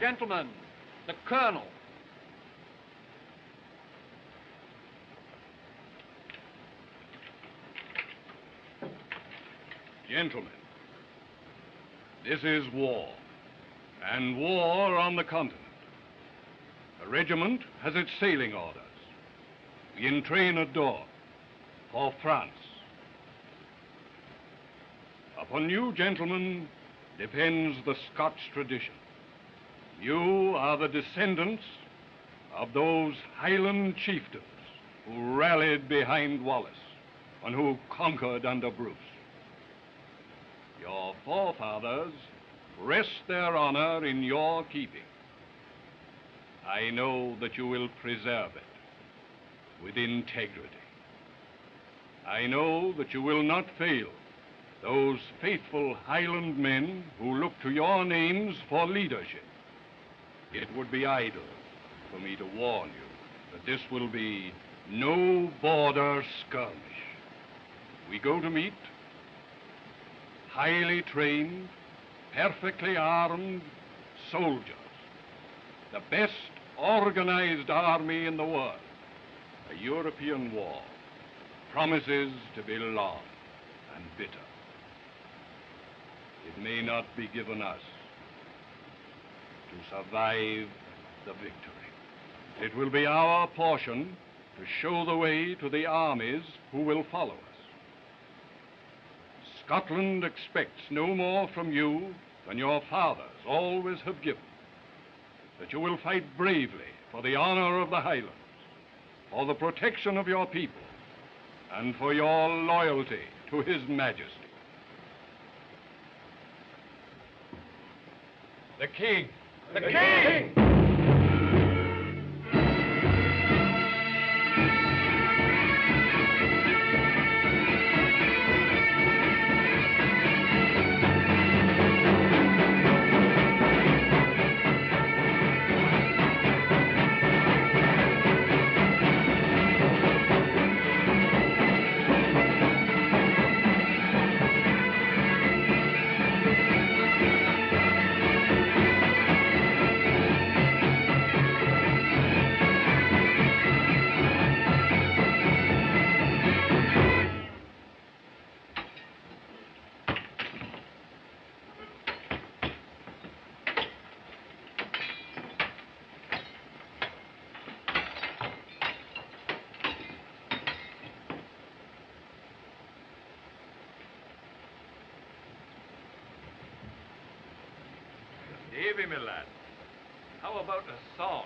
Gentlemen, the Colonel. Gentlemen, this is war, and war on the continent. The regiment has its sailing orders. We entrain at Dore for France. Upon you, gentlemen, depends the Scotch tradition. You are the descendants of those Highland chieftains who rallied behind Wallace and who conquered under Bruce. Your forefathers rest their honor in your keeping. I know that you will preserve it with integrity. I know that you will not fail those faithful Highland men who look to your names for leadership. It would be idle for me to warn you that this will be no border skirmish. We go to meet highly trained, perfectly armed soldiers, the best organized army in the world. A European war promises to be long and bitter. It may not be given us to survive the victory. It will be our portion to show the way to the armies who will follow us. Scotland expects no more from you than your fathers always have given. That you will fight bravely for the honor of the Highlands, for the protection of your people, and for your loyalty to His Majesty. The King! The King! Davy, my lad, how about a song?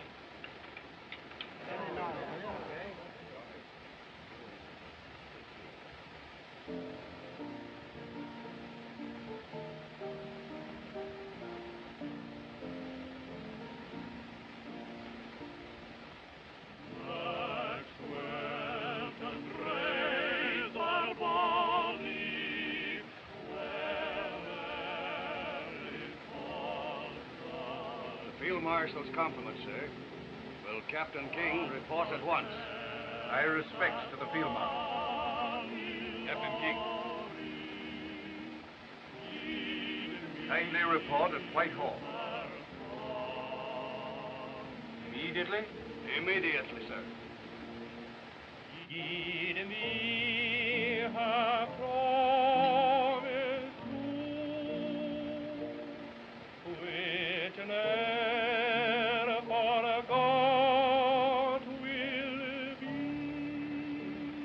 Field Marshal's compliments, sir. Will Captain King report at once? My respects to the Field Marshal. Captain King. Kindly report at Whitehall. Immediately? Immediately, sir. Give me her promise to witness for a God will be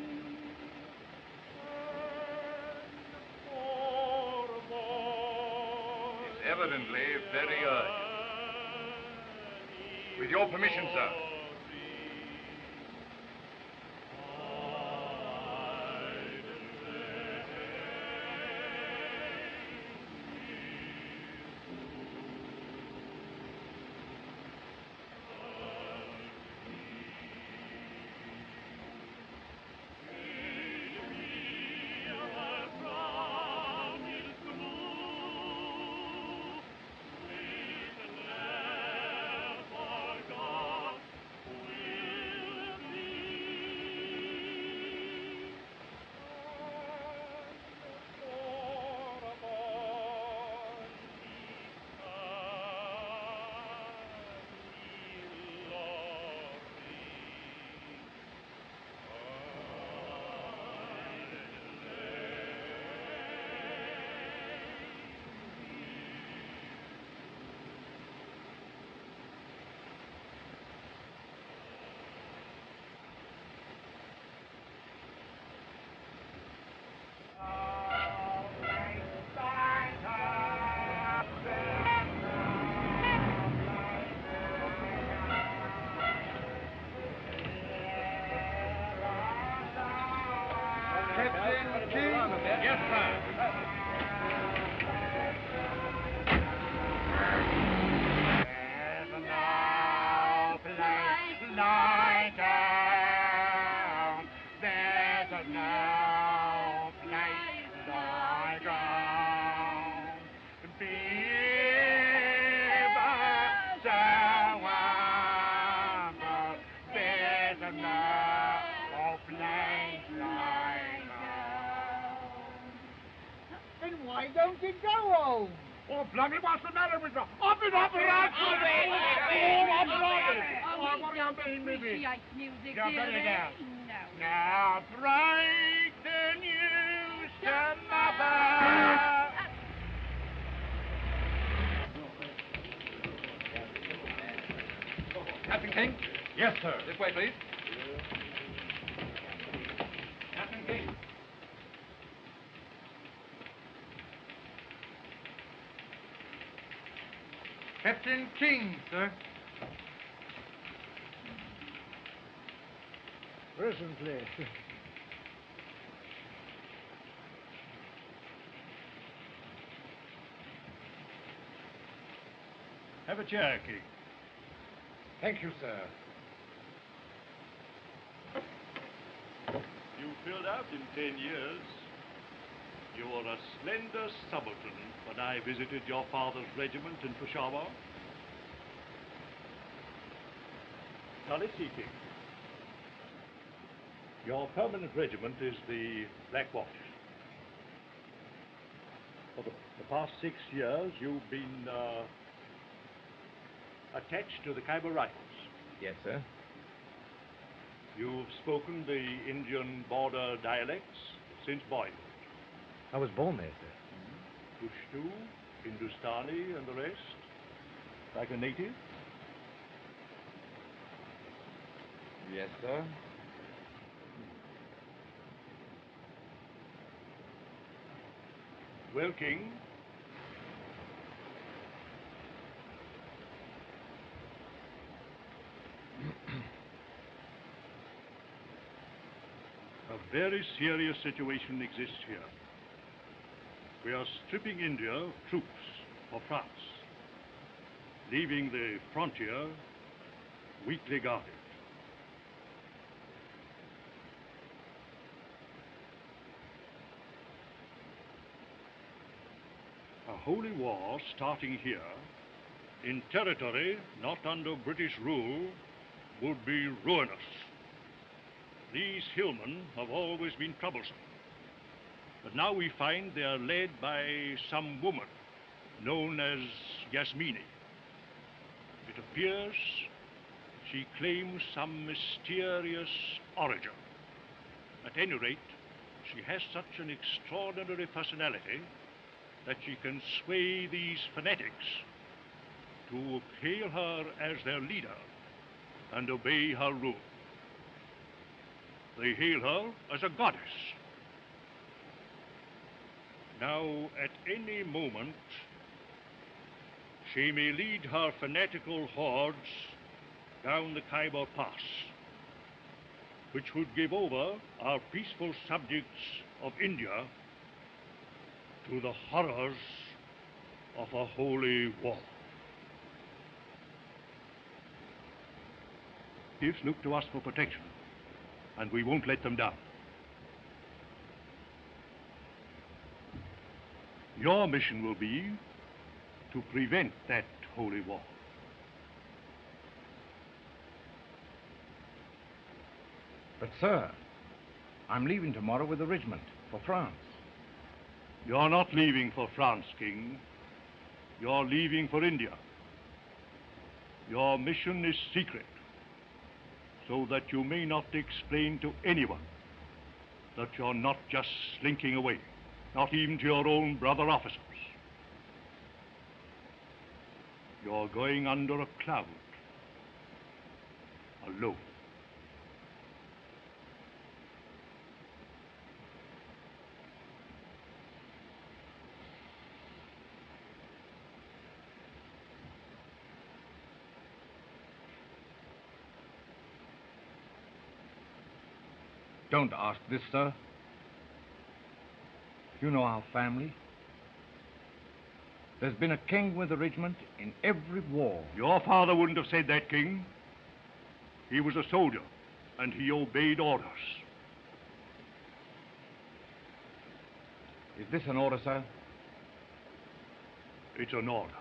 and for It's evidently very urgent. With your permission, sir. Then why don't you go home? Oh, Bluggy, what's the matter with you? Up it, up it, up it! What do you mean, maybe? Appreciate music, Yeah, dear, better eh? down. No. Now break the news to mother. Captain King? Yes, sir. This way, please. Captain King. Captain King, sir. Presently. Have a chair, King. Thank you, sir. You filled out in 10 years. You were a slender subaltern when I visited your father's regiment in Peshawar. Now let's see, King. Your permanent regiment is the Black Watch. For the past 6 years, you've been attached to the Khyber Rifles. Yes, sir. You've spoken the Indian border dialects since boyhood. I was born there, sir. Pushtu, Hindustani, and the rest? Like a native? Yes, sir. Well, King, a very serious situation exists here. We are stripping India of troops for France, leaving the frontier weakly guarded. A holy war starting here, in territory not under British rule, would be ruinous. These hillmen have always been troublesome. But now we find they are led by some woman known as Yasmini. It appears she claims some mysterious origin. At any rate, she has such an extraordinary personality that she can sway these fanatics to hail her as their leader and obey her rule. They hail her as a goddess. Now, at any moment, she may lead her fanatical hordes down the Khyber Pass, which would give over our peaceful subjects of India to the horrors of a holy war. Chiefs look to us for protection, and we won't let them down. Your mission will be to prevent that holy war. But, sir, I'm leaving tomorrow with the regiment for France. You're not leaving for France, King. You're leaving for India. Your mission is secret, so that you may not explain to anyone that you're not just slinking away, not even to your own brother officers. You're going under a cloud, alone. Don't ask this, sir. You know our family. There's been a king with the regiment in every war. Your father wouldn't have said that, King. He was a soldier, and he obeyed orders. Is this an order, sir? It's an order.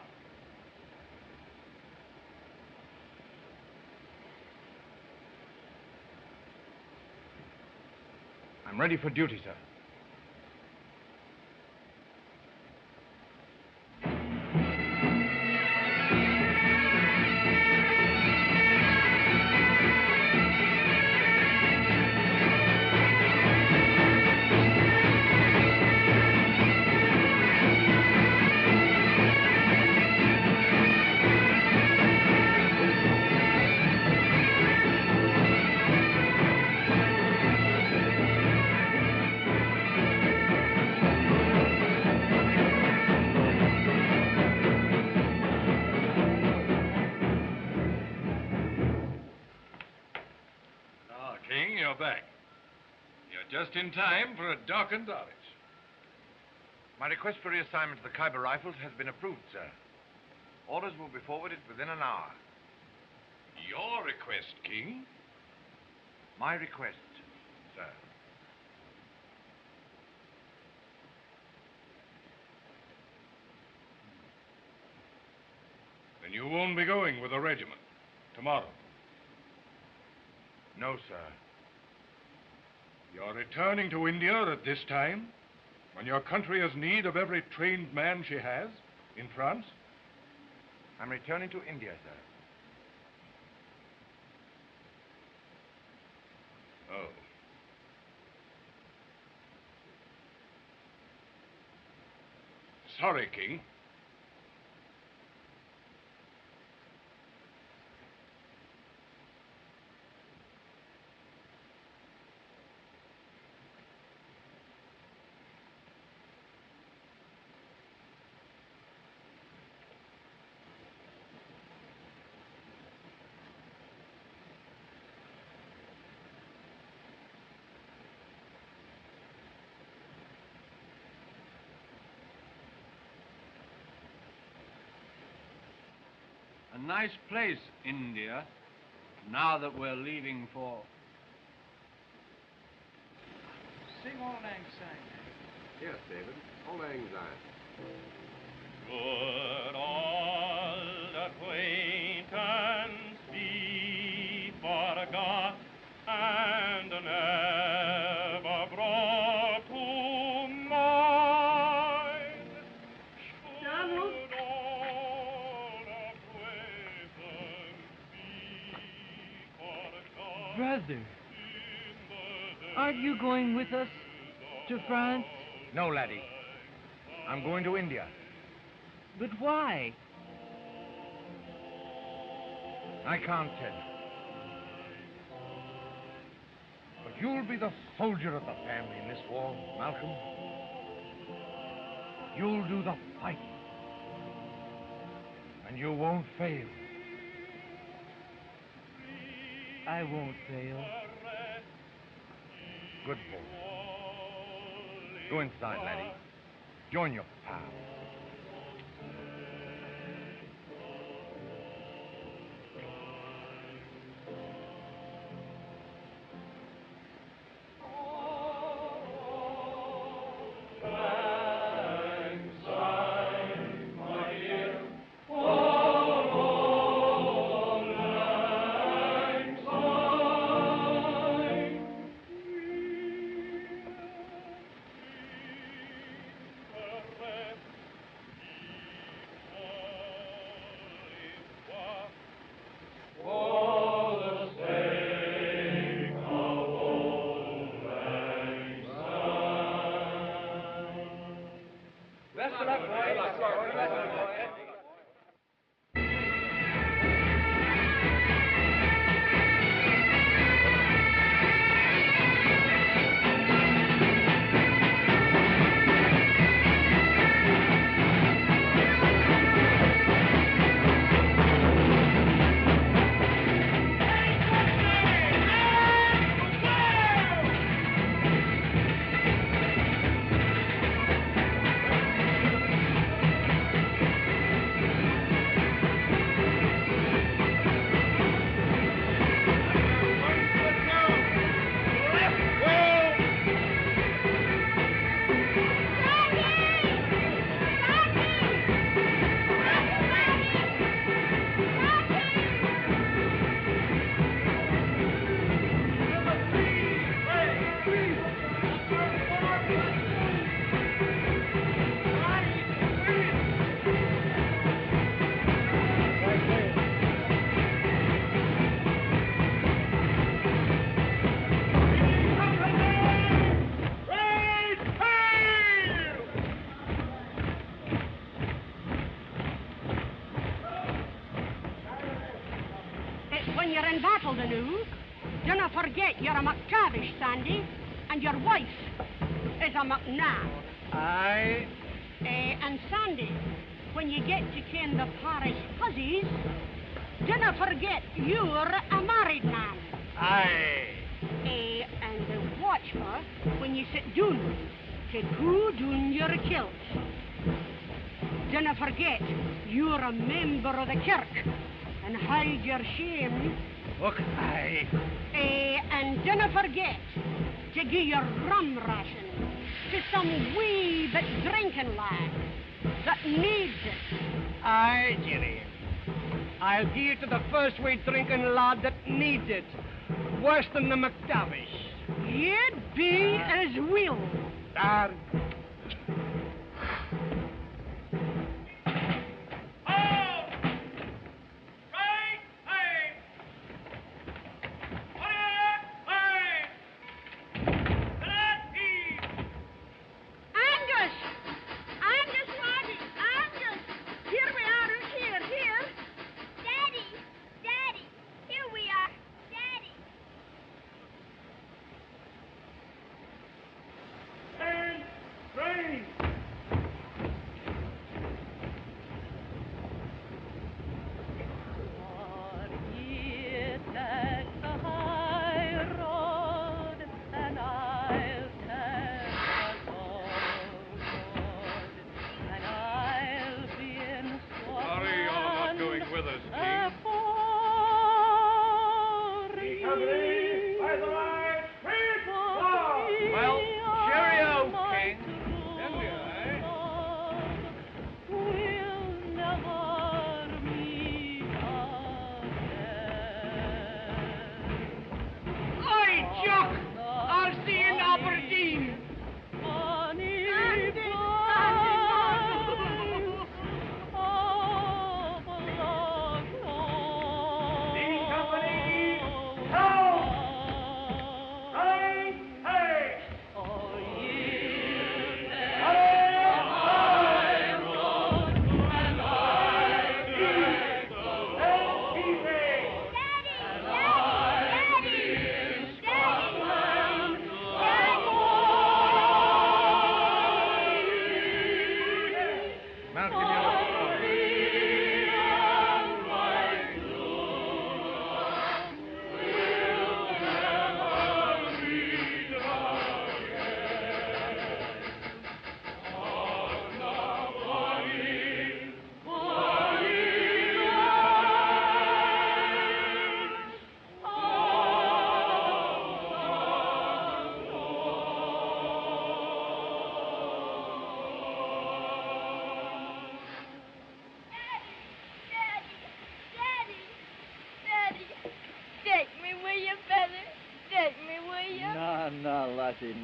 I'm ready for duty, sir. King, you're back. You're just in time for a dock and dodge. My request for reassignment to the Khyber Rifles has been approved, sir. Orders will be forwarded within an hour. Your request, King? My request, sir. Then you won't be going with the regiment tomorrow. No, sir. You're returning to India at this time, when your country has need of every trained man she has in France? I'm returning to India, sir. Oh. Sorry, King. A nice place, India, now that we're leaving for... Sing Auld Lang Syne. Yes, David. Auld Lang Syne. Good old acquaintance be forgot and never brought to mind. Donald? Should old acquaintance be forgot Brother, in the aren't you going with us to France? No, laddie. I'm going to India. But why? I can't tell you. But you'll be the soldier of the family in this war, Malcolm. You'll do the fighting. And you won't fail. I won't fail. Good boy. Go inside, laddie. Join your pal. the new. Don't forget you're a McTavish, Sandy, and your wife is a McNabb. Aye. And Sandy, when you get to ken the parish hussies, don't forget you're a married man. Aye. And watch her when you sit down to cool down your kilt. Don't forget you're a member of the kirk and hide your shame. Look, aye. And don't forget to give your rum ration to some wee bit drinking lad that needs it. Aye, Jerry. I'll give it to the first wee drinking lad that needs it. Worse than the McTavish. You'd be as will. Dar.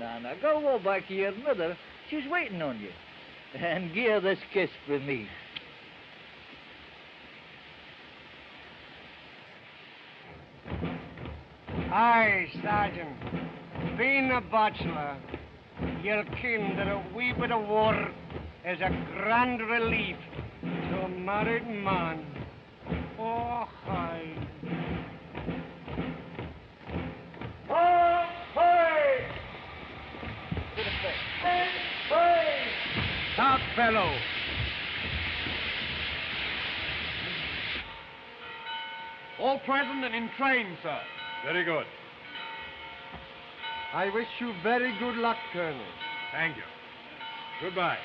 Now, go back to your mother. She's waiting on you. And give her this kiss from me. Aye, Sergeant. Being a bachelor, you'll ken that a wee bit of war is a grand relief to a married man. Oh, aye. Oh, hey! Stop, fellow. All present and in train, sir. Very good. I wish you very good luck, Colonel. Thank you. Goodbye.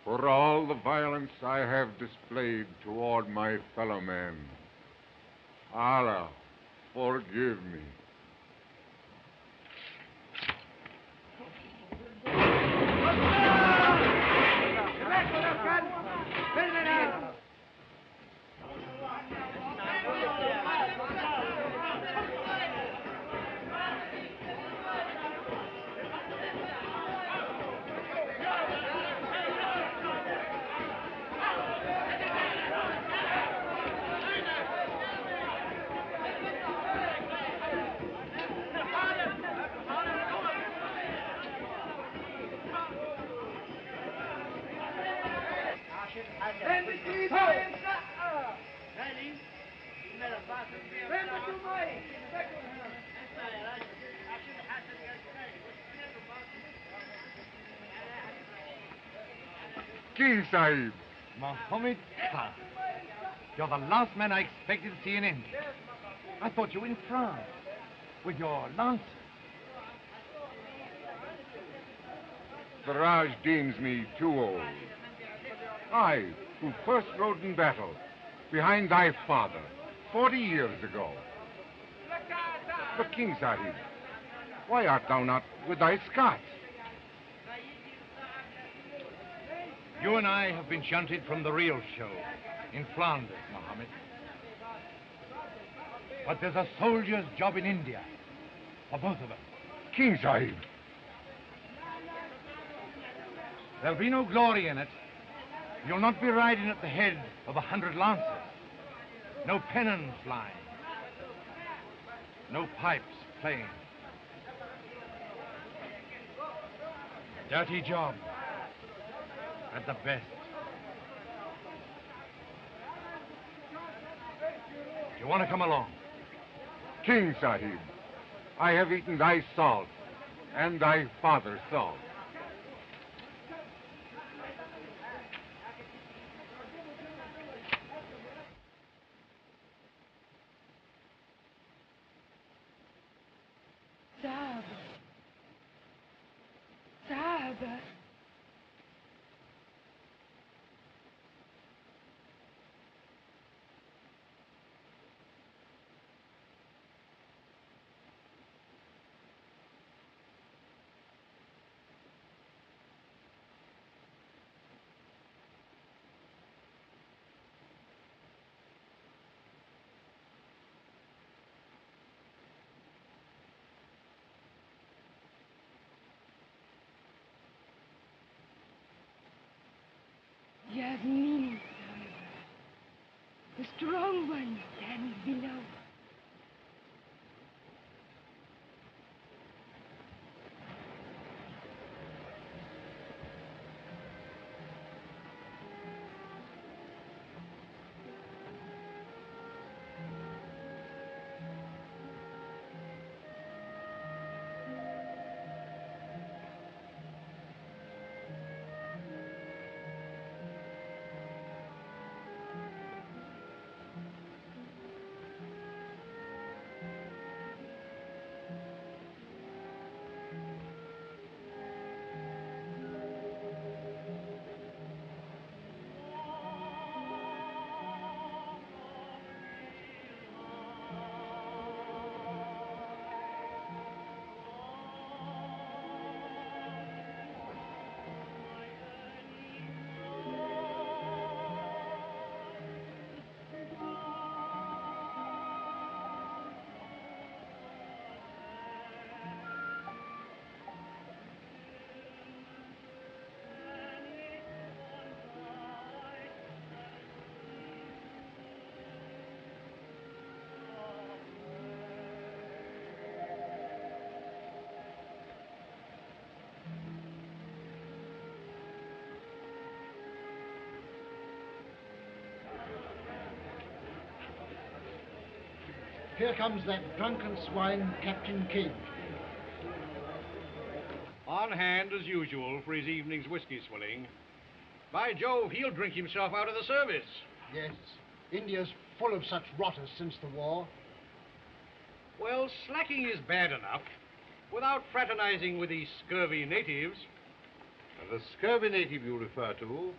For all the violence I have displayed toward my fellow men, Allah, forgive me. King Sahib. Mohammed Khan. You're the last man I expected to see in India. I thought you were in France with your lancers. The Raj deems me too old. I, who first rode in battle behind thy father 40 years ago. But King Sahib, why art thou not with thy Scots? You and I have been shunted from the real show in Flanders, Mohammed. But there's a soldier's job in India for both of us. King Sahib. There'll be no glory in it. You'll not be riding at the head of 100 lancers. No pennons flying. No pipes playing. Dirty job. At the best. Do you want to come along? King Sahib, I have eaten thy salt and thy father's salt. Sahaba. Yasmin, the strong one stands below. Here comes that drunken swine, Captain King. On hand, as usual, for his evening's whiskey swilling. By Jove, he'll drink himself out of the service. Yes, India's full of such rotters since the war. Well, slacking is bad enough, without fraternizing with these scurvy natives. The scurvy native you refer to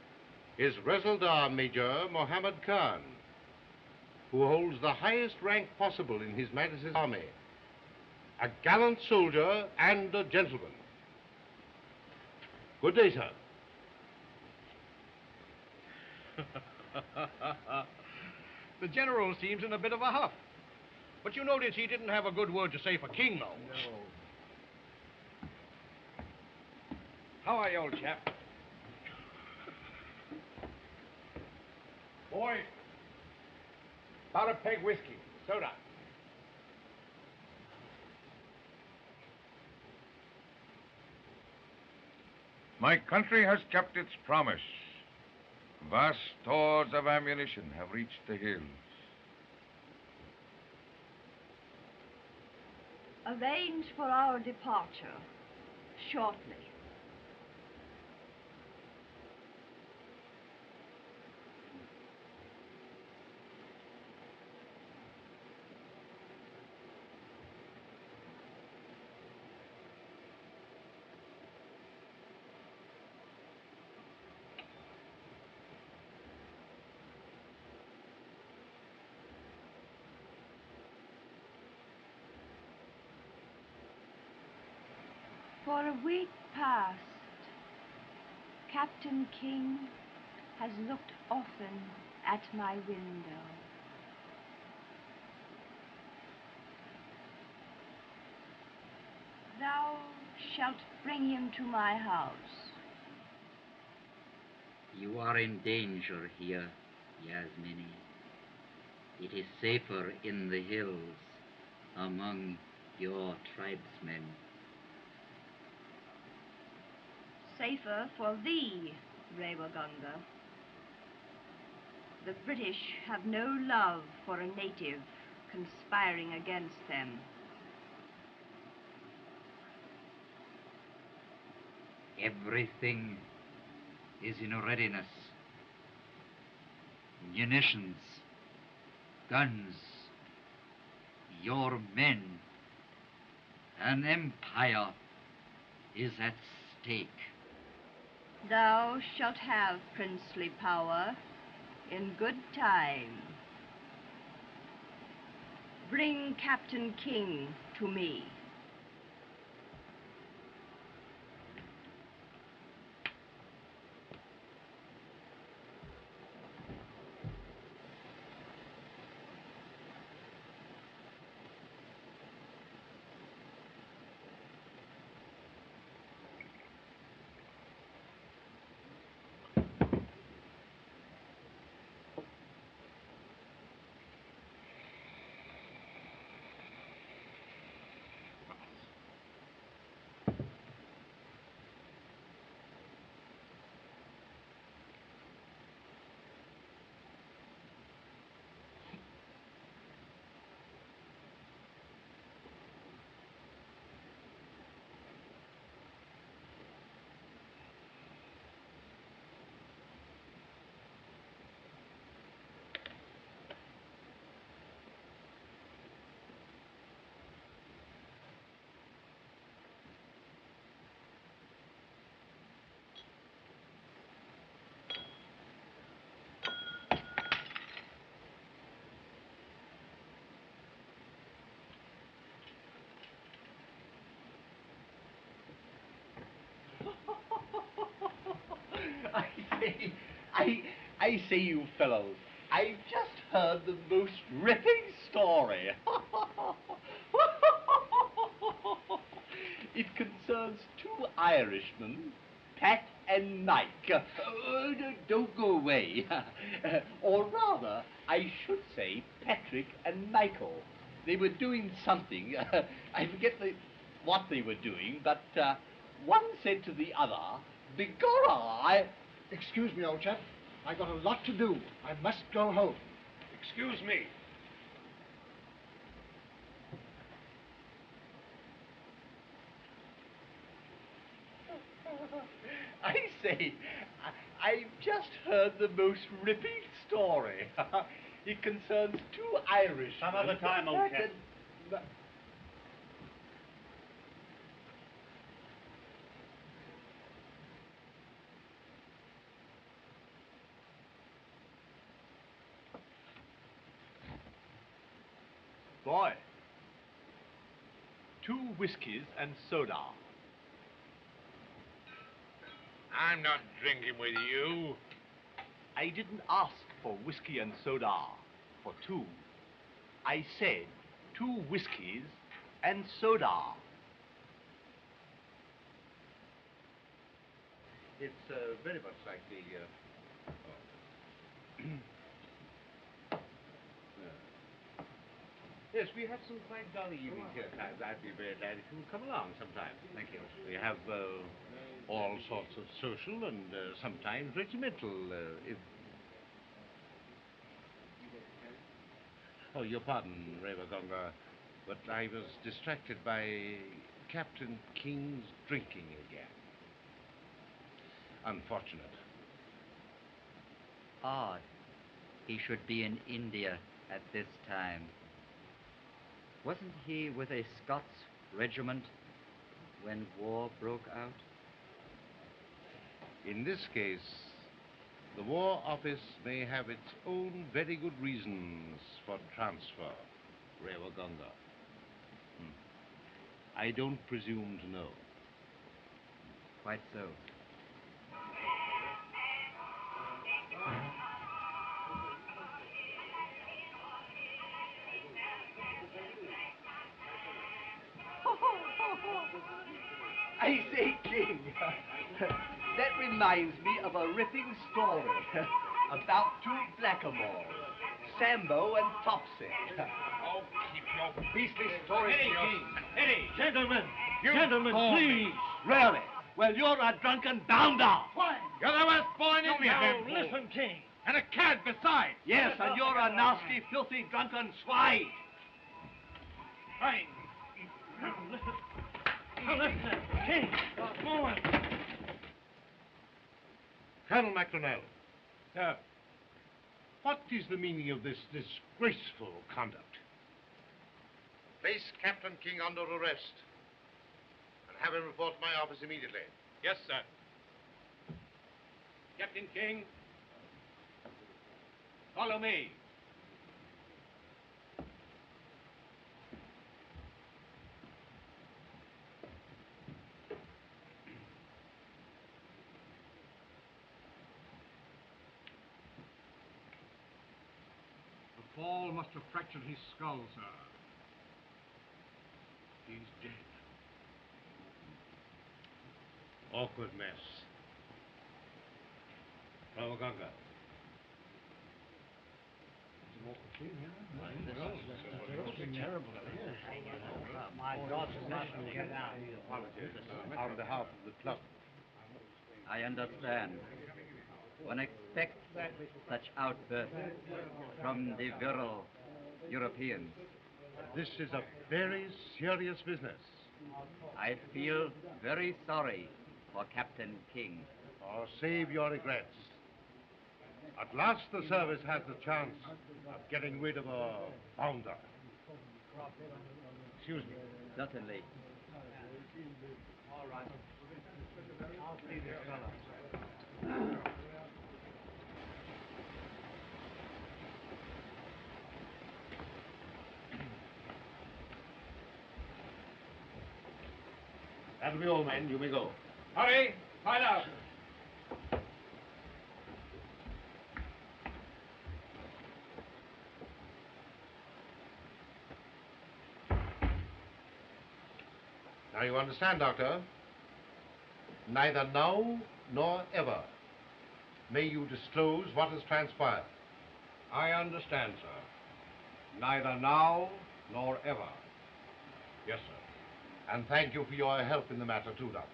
is Resaldar Major Mohammed Khan, who holds the highest rank possible in His Majesty's army. A gallant soldier and a gentleman. Good day, sir. The general seems in a bit of a huff. But you notice he didn't have a good word to say for King, though. No. How are you, old chap? Boy, about a peg whiskey, soda. My country has kept its promise. Vast stores of ammunition have reached the hills. Arrange for our departure shortly. For a week past, Captain King has looked often at my window. Thou shalt bring him to my house. You are in danger here, Yasmini. It is safer in the hills among your tribesmen. Safer for thee, Rewaganga. The British have no love for a native conspiring against them. Everything is in readiness. Munitions, guns, your men. An empire is at stake. Thou shalt have princely power in good time. Bring Captain King to me. I say, you fellows, I've just heard the most ripping story. It concerns two Irishmen, Pat and Mike. Don't go away. Or rather, I should say Patrick and Michael. They were doing something. I forget what they were doing, but one said to the other, "Begorra, Excuse me, old chap. I got a lot to do. I must go home. Excuse me. heard the most ripping story. It concerns two Irish. Some other time, old chap. Boy, 2 whiskies and soda. I'm not drinking with you. I didn't ask for whiskey and soda for 2. I said 2 whiskies and soda. It's very much like the... Yes, we have some quite dull evenings here at times. I'd be very glad if you would come along sometime. Thank you. We have all sorts of social and sometimes regimental... Oh, your pardon, Revagonga, but I was distracted by Captain King's drinking again. Unfortunate. Odd. He should be in India at this time. Wasn't he with a Scots regiment when war broke out? In this case, the War Office may have its own very good reasons for transfer, Revagonga. I don't presume to know. Quite so. I say, King, that reminds me of a ripping story about 2 blackamoors, Sambo and Topsy. Oh, keep your beastly stories to yourself. Eddie! Gentlemen, Gentlemen, please. Really? Well, you're a drunken bounder. You're the worst boy in India. Now, Listen, King. And a cad besides. Yes, and you're a nasty, filthy, drunken swine. Fine. Listen. Now listen, King. Come on. Colonel McLaglen. Sir. What is the meaning of this disgraceful conduct? Place Captain King under arrest and have him report to my office immediately. Yes, sir. Captain King, follow me. The fall must have fractured his skull, sir. He's dead. Awkward mess. Ravaganga. My daughter mustn't get out. On behalf of the club. I understand. One expects such outbursts from the virile Europeans. This is a very serious business. I feel very sorry for Captain King. Oh, save your regrets. At last the service has the chance of getting rid of a bounder. Excuse me. Certainly. All right. I'll see this fellow. That'll be all, men. You may go. Hurry. Find out. Now you understand, Doctor? Neither now nor ever may you disclose what has transpired. I understand, sir. Neither now nor ever. Yes, sir. And thank you for your help in the matter, too, Doctor.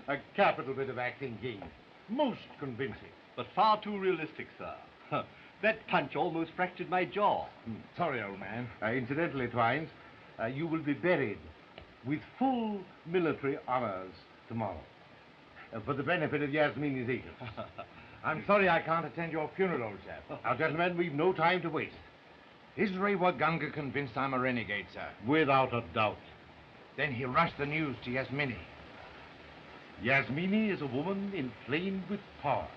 A capital bit of acting, King. Most convincing. But far too realistic, sir. That punch almost fractured my jaw. Sorry, old man. Incidentally, Twines, you will be buried with full military honors tomorrow. For the benefit of Yasmini's agents. I'm sorry I can't attend your funeral, old chap. Now, gentlemen, we've no time to waste. Is Ray Waganga convinced I'm a renegade, sir? Without a doubt. Then he'll rush the news to Yasmini. Yasmini is a woman inflamed with power.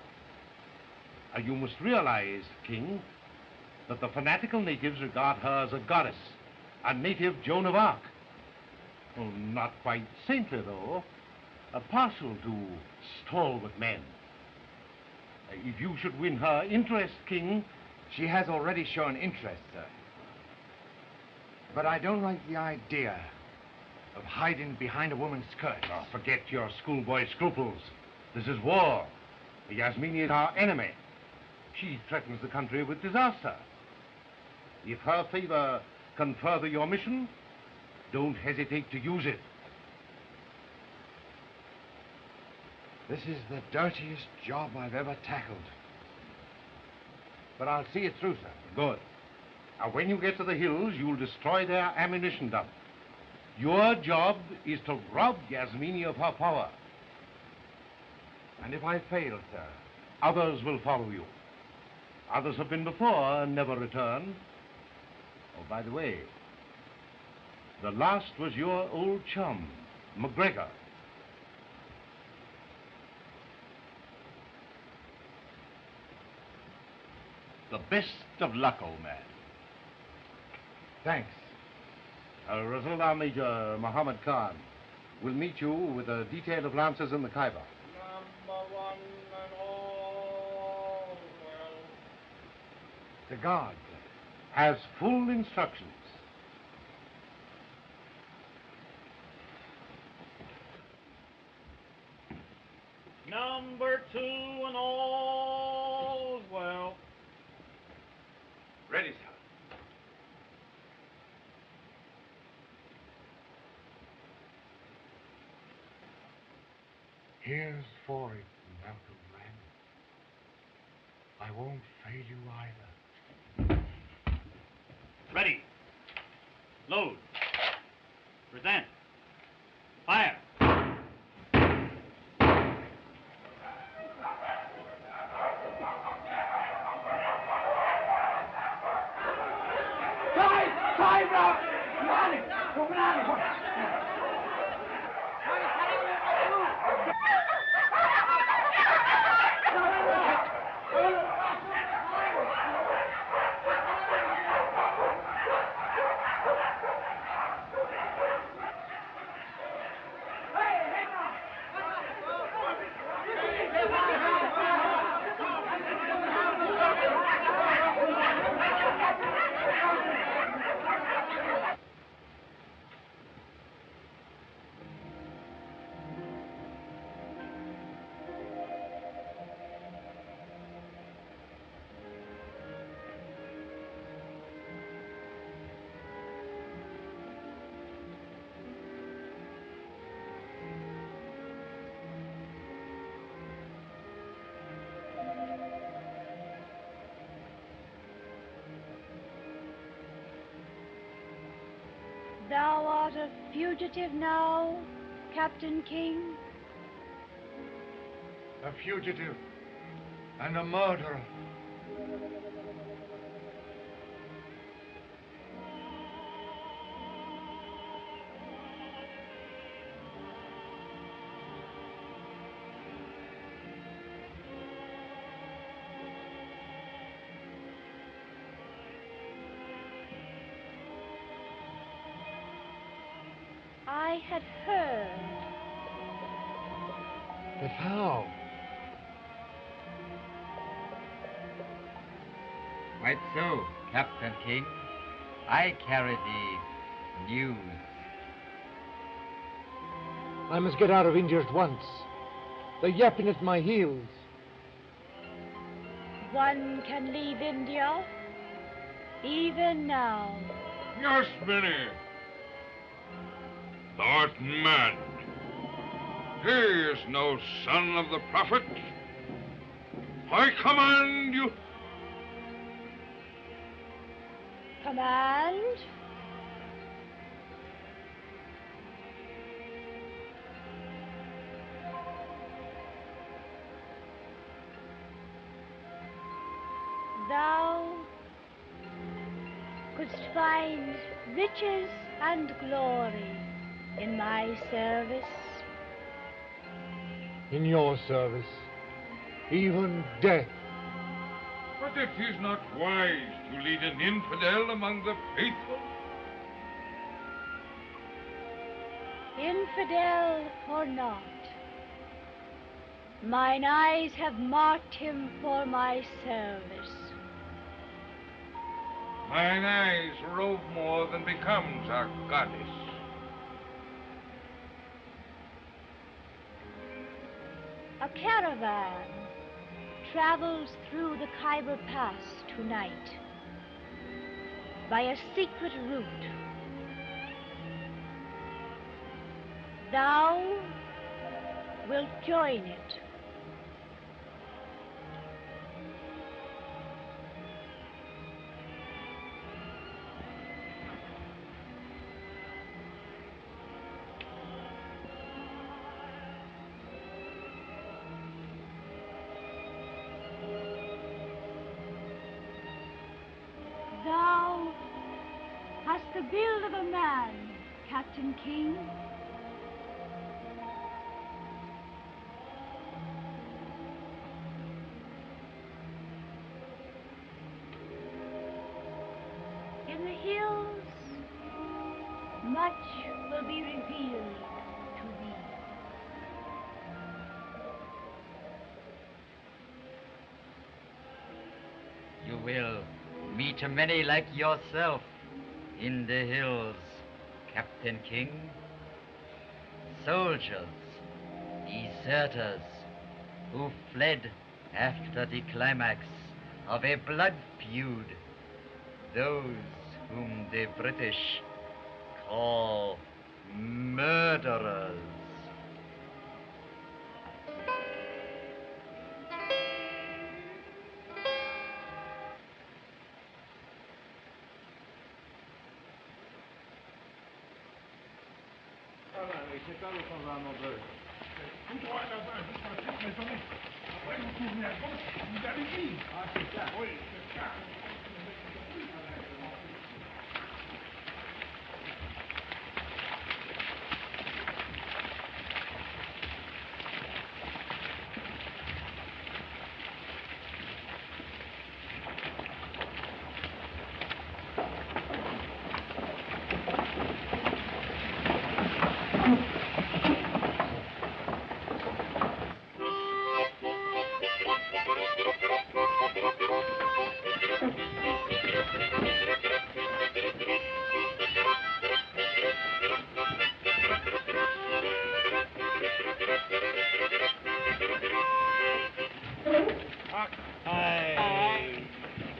You must realize, King, that the fanatical natives regard her as a goddess, a native Joan of Arc. Well, not quite saintly, though. Partial to stalwart men. If you should win her interest, King... She has already shown interest, sir. But I don't like the idea of hiding behind a woman's skirt. Oh, forget your schoolboy scruples. This is war. Yasmini is our enemy. She threatens the country with disaster. If her favor can further your mission, don't hesitate to use it. This is the dirtiest job I've ever tackled. But I'll see it through, sir. Good. Now, when you get to the hills, you'll destroy their ammunition dump. Your job is to rob Yasmini of her power. And if I fail, sir? Others will follow you. Others have been before and never returned. Oh, by the way, the last was your old chum, McGregor. The best of luck, old man. Thanks. Result, Major Muhammad Khan will meet you with a detail of lancers in the Khyber. Number 1 and all well. The guard has full instructions. Number 2 and all well. Ready, sir. Here's for it, Malcolm Brand. I won't fail you either. Ready. Load. Present. Fire. Thou art a fugitive now, Captain King? A fugitive and a murderer. I had heard. But how? Quite so, Captain King. I carry the news. I must get out of India at once. They're yapping at my heels. One can leave India, even now. Yes, Minnie. Thou art mad. He is no son of the prophet. I command you. Command. Thou couldst find riches and glory in my service. In your service, even death. But it is not wise to lead an infidel among the faithful. Infidel or not, mine eyes have marked him for my service. Mine eyes rove more than becomes our goddess. A caravan travels through the Khyber Pass tonight by a secret route. Thou wilt join it. Thou hast the build of a man, Captain King. In the hills, much will be revealed to thee. You will meet many like yourself in the hills, Captain King. Soldiers, deserters, who fled after the climax of a blood feud. Those whom the British call murderers.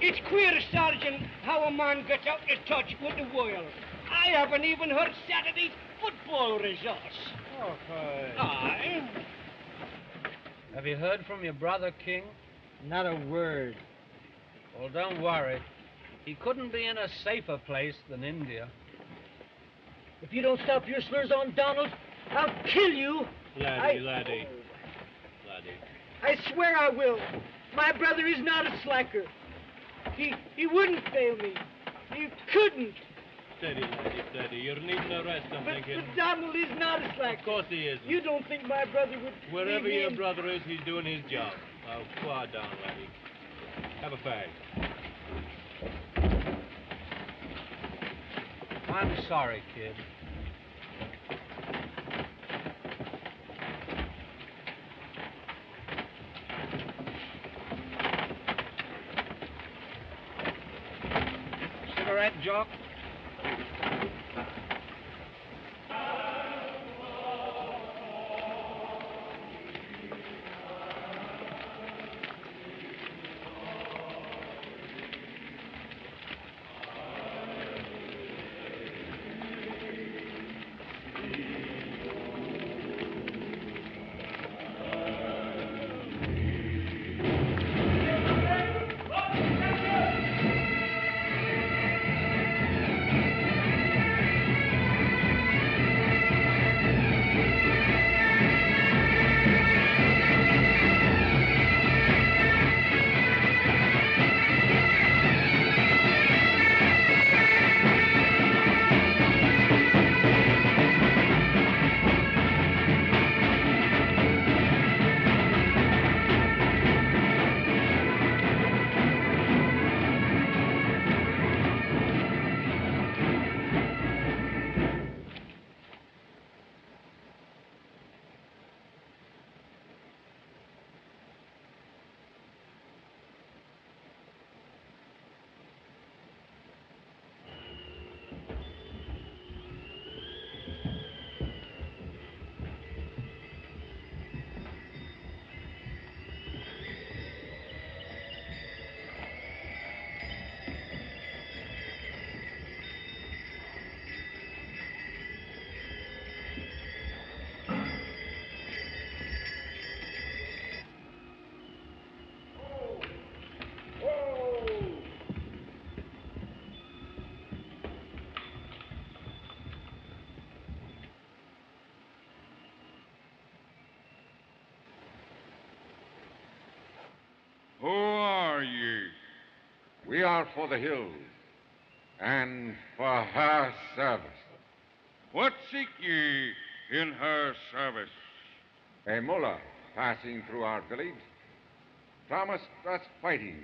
It's queer, Sergeant, how a man gets out of touch with the world. I haven't even heard Saturday's football results. Okay. Aye. Have you heard from your brother, King? Not a word. Well, don't worry. He couldn't be in a safer place than India. If you don't stop your slurs on Donald, I'll kill you. Laddie. I swear I will. My brother is not a slacker. He wouldn't fail me. He couldn't. Steady, laddie, steady. You're needing a rest, I'm thinking. But Donald is not a slacker. Of course he isn't. You don't think my brother would Wherever leave me your in- brother is, he's doing his job. Now, quiet down, laddie. Have a fag. I'm sorry, kid. Cigarette, Jock? are for the hills, and for her service. What seek ye in her service? A mullah passing through our village promised us fighting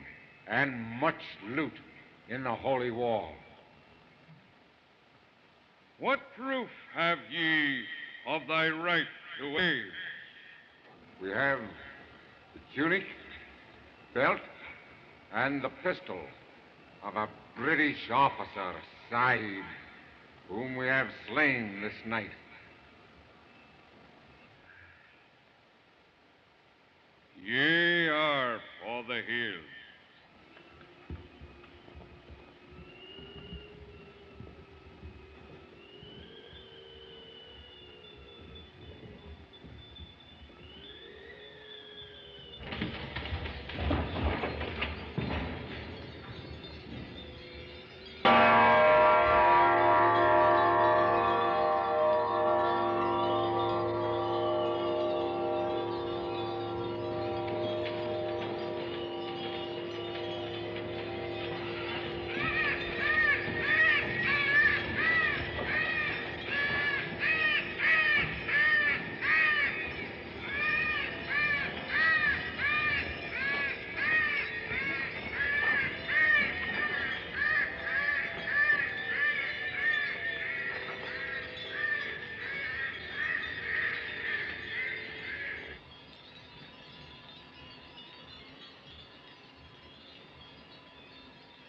and much loot in the holy war. What proof have ye of thy right to aid? We have the tunic, belt, and the pistol of a British officer, Sahib, whom we have slain this night. Ye are for the hills.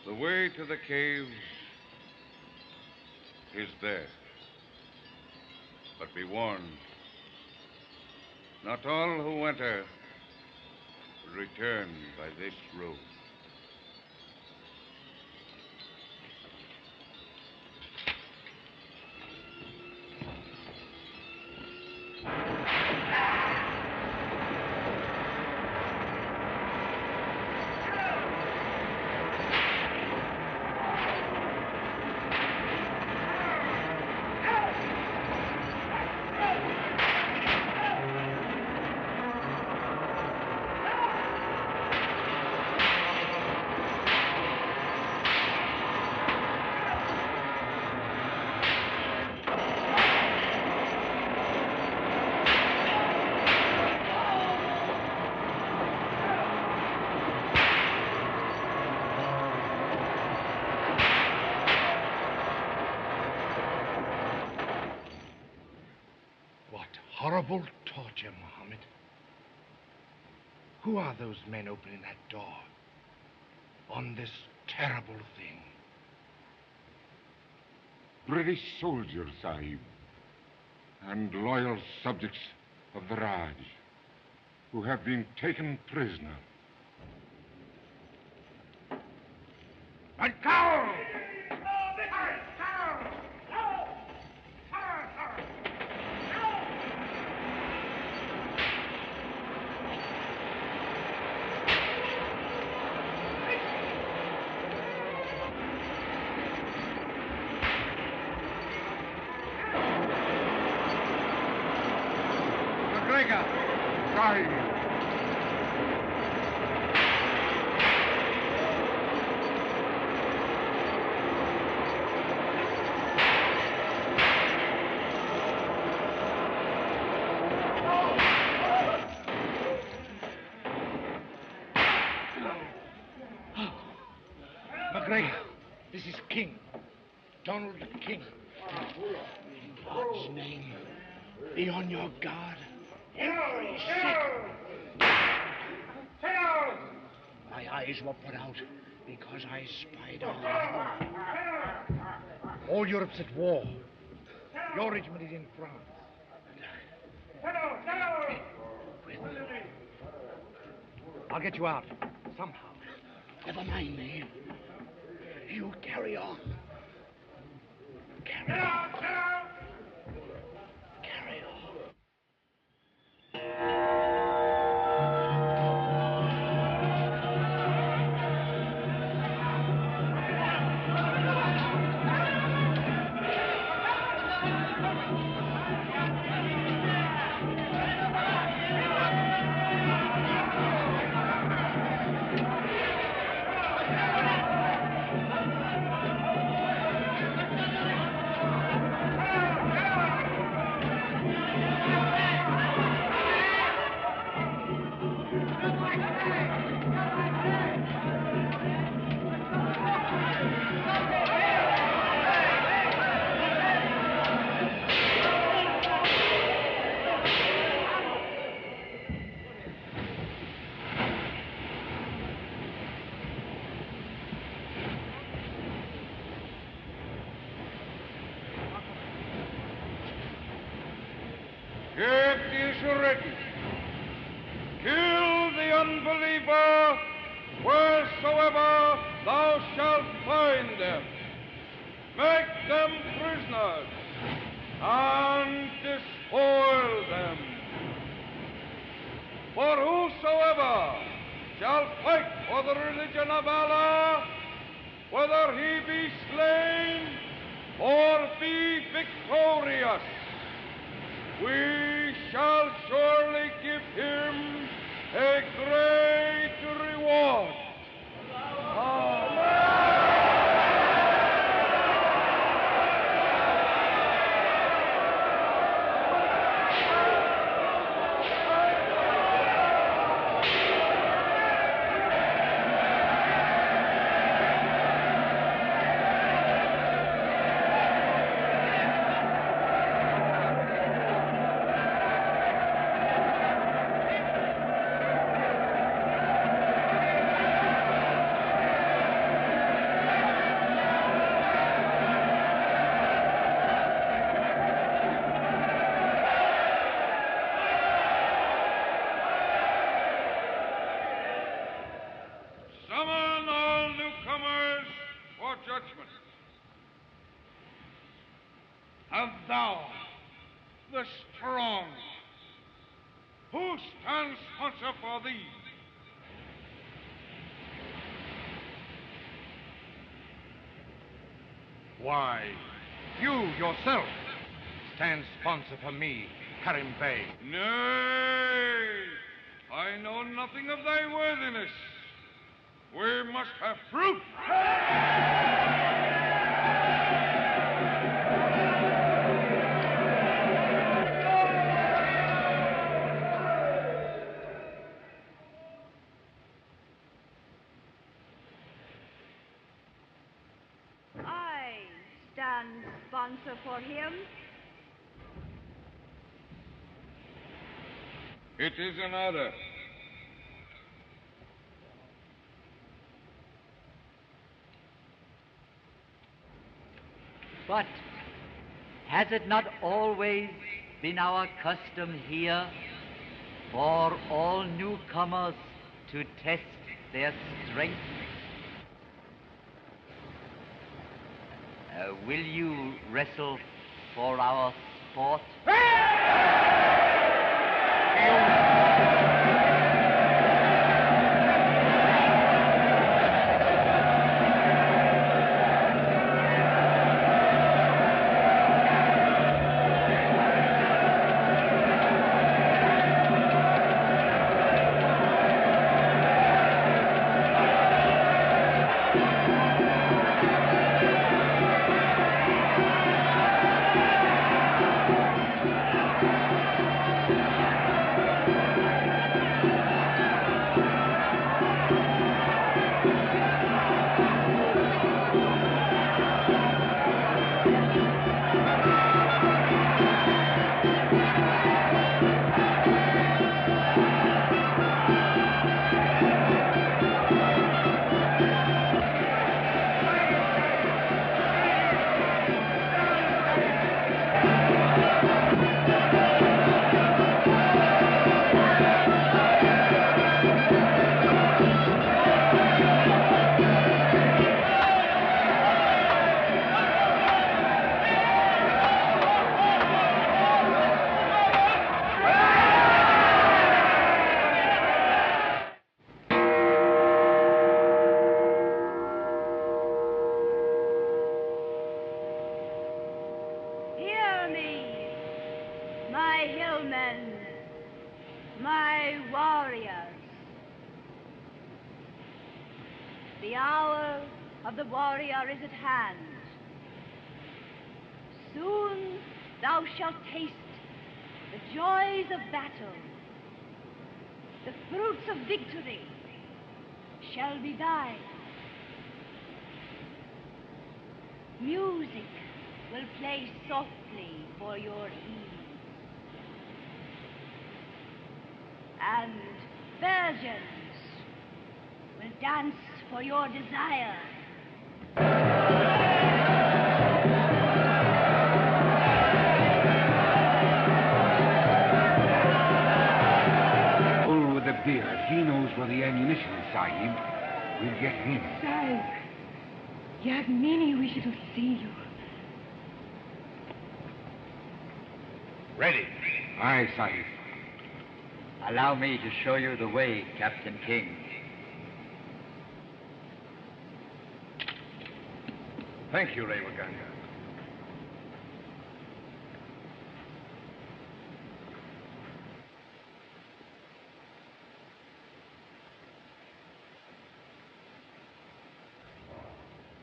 The way to the caves is there. But be warned, not all who enter will return by this road. Horrible torture, Mohammed. Who are those men opening that door on this terrible thing? British soldiers, Sahib, and loyal subjects of the Raj, who have been taken prisoner. Uncowl! McGregor, this is King. Donald King. In God's name, be on your guard every second. My eyes were put out because I spied on you. All Europe's at war. Your regiment is in France. I'll get you out, somehow. Never mind me. You carry on. Carry on. Carry on. It is written, kill the unbeliever wheresoever thou shalt find them. Make them prisoners and despoil them. For whosoever shall fight for the religion of Allah, whether he be slain or be victorious, we shall surely give him a great reward. Summon all newcomers for judgment. And thou, the strong, who stands sponsor for thee? Why, you yourself stand sponsor for me, Karim Bey. Nay, I know nothing of thy worthiness. We must have proof. I stand sponsor for him. It is an order. But has it not always been our custom here for all newcomers to test their strength? Will you wrestle for our sport? Hear me, my hillmen, my warriors. The hour of the warrior is at hand. Soon thou shalt taste the joys of battle. The fruits of victory shall be thine. Music will play softly for your ease. And virgins will dance for your desire. Sahib. We'll get him. Sahib, Yagmini wishes to see you. Ready. Aye, Sahib. Allow me to show you the way, Captain King. Thank you, Revaganga.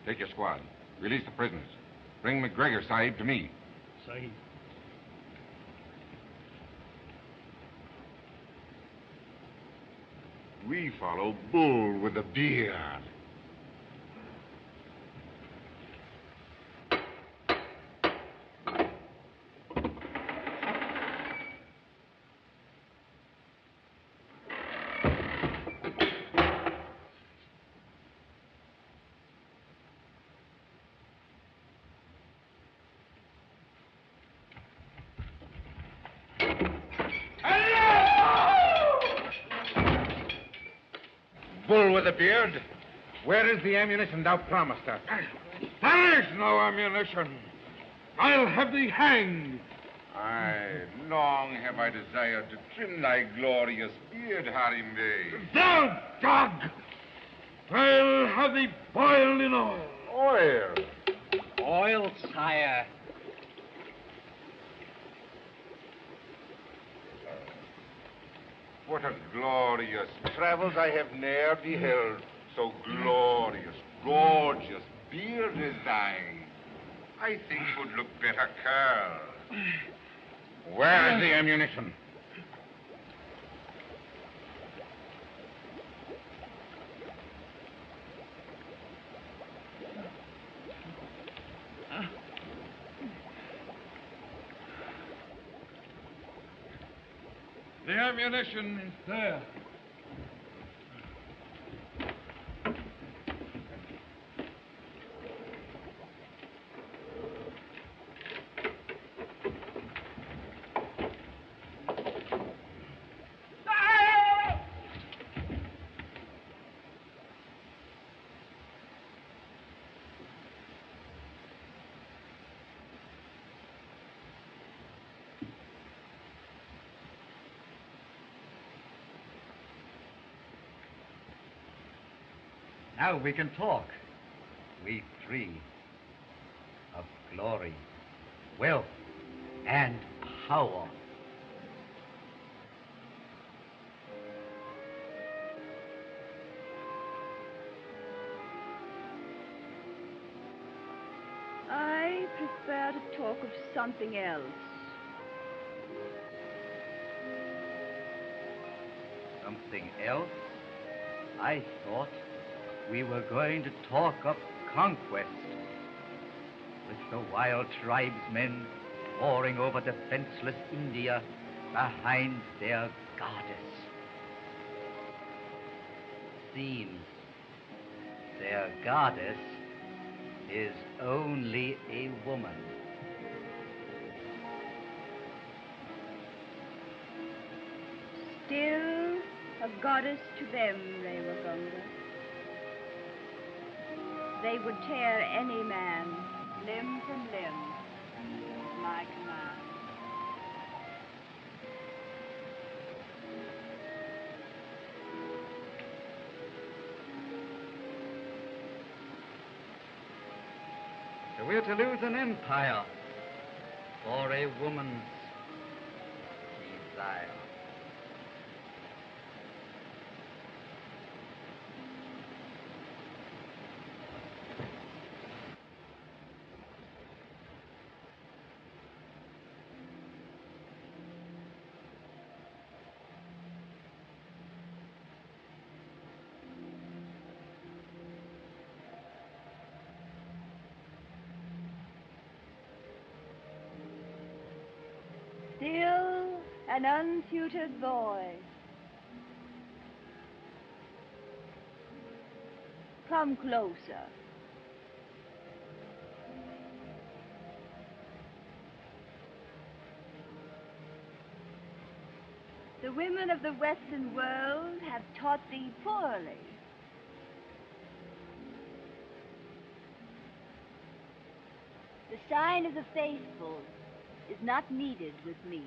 Take your squad. Release the prisoners. Bring McGregor, Sahib, to me. Sahib. We follow Bull with a beard. Bull with a beard, where is the ammunition thou promised us? There's no ammunition. I'll have thee hanged. Aye, long have I desired to trim thy glorious beard, Harim Bey. Thou dog! I'll have thee boiled in oil. Oil? Oil, sire. What a glorious travels I have ne'er beheld. So glorious, gorgeous beard is thine. I think would look better curl. Where is the ammunition? The ammunition is there. Now we can talk. We three. Of glory, wealth, and power. I prefer to talk of something else. Something else? I thought we were going to talk of conquest. With the wild tribesmen pouring over defenseless India behind their goddess. Seems their goddess is only a woman. Still a goddess to them, Revaganga. They would tear any man limb from limb at my command. So we're to lose an empire for a woman's desire. Still an untutored boy. Come closer. The women of the Western world have taught thee poorly, sign of the faithful is not needed with me.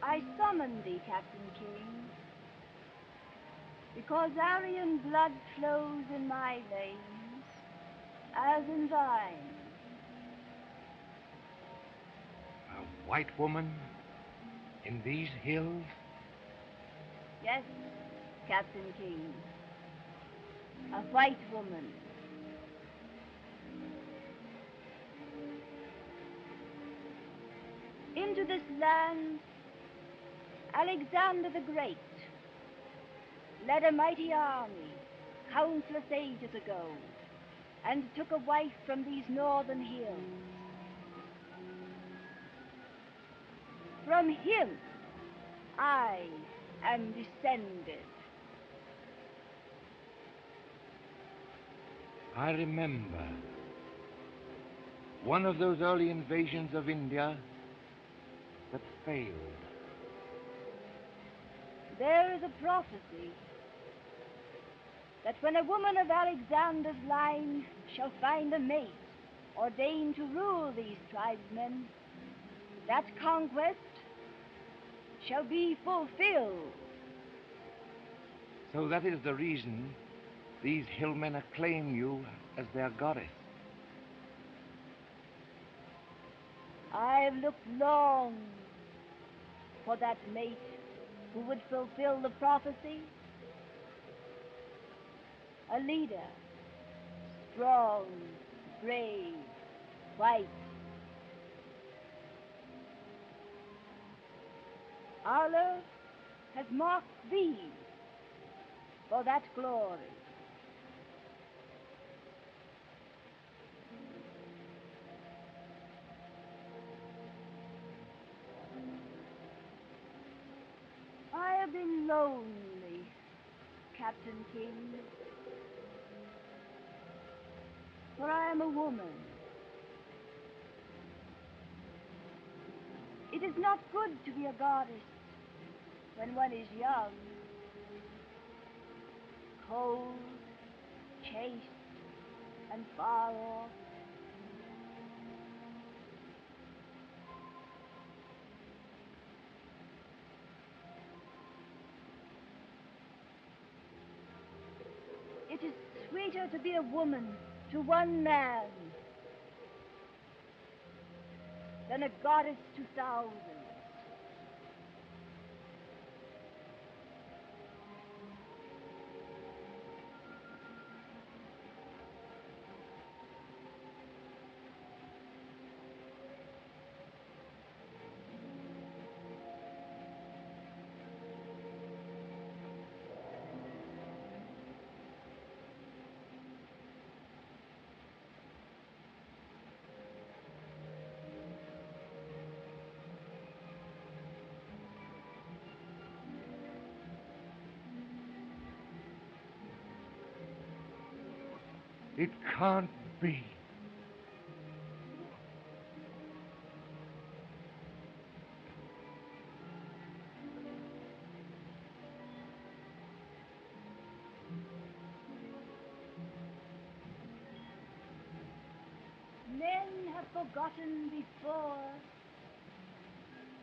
I summon thee, Captain King, because Aryan blood flows in my veins, as in thine. A white woman in these hills? Yes, Captain King, a white woman. Into this land, Alexander the Great led a mighty army countless ages ago and took a wife from these northern hills. From him I am descended. I remember one of those early invasions of India that failed. There is a prophecy that when a woman of Alexander's line shall find a mate ordained to rule these tribesmen, that conquest shall be fulfilled. So that is the reason these hillmen acclaim you as their goddess. I have looked long for that mate who would fulfill the prophecy. A leader, strong, brave, white. Allah has marked thee for that glory. I have been lonely, Captain King, for I am a woman. It is not good to be a goddess when one is young, cold, chaste, and far off. It is sweeter to be a woman to one man than a goddess to thousands. It can't be. Men have forgotten before.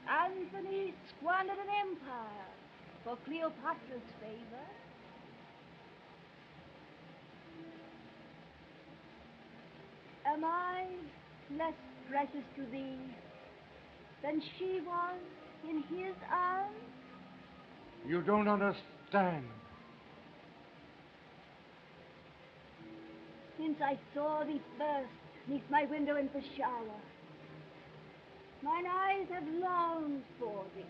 Anthony squandered an empire for Cleopatra's favor. Am I less precious to thee than she was in his arms? You don't understand. Since I saw thee first 'neath my window in Peshawar, mine eyes have longed for thee.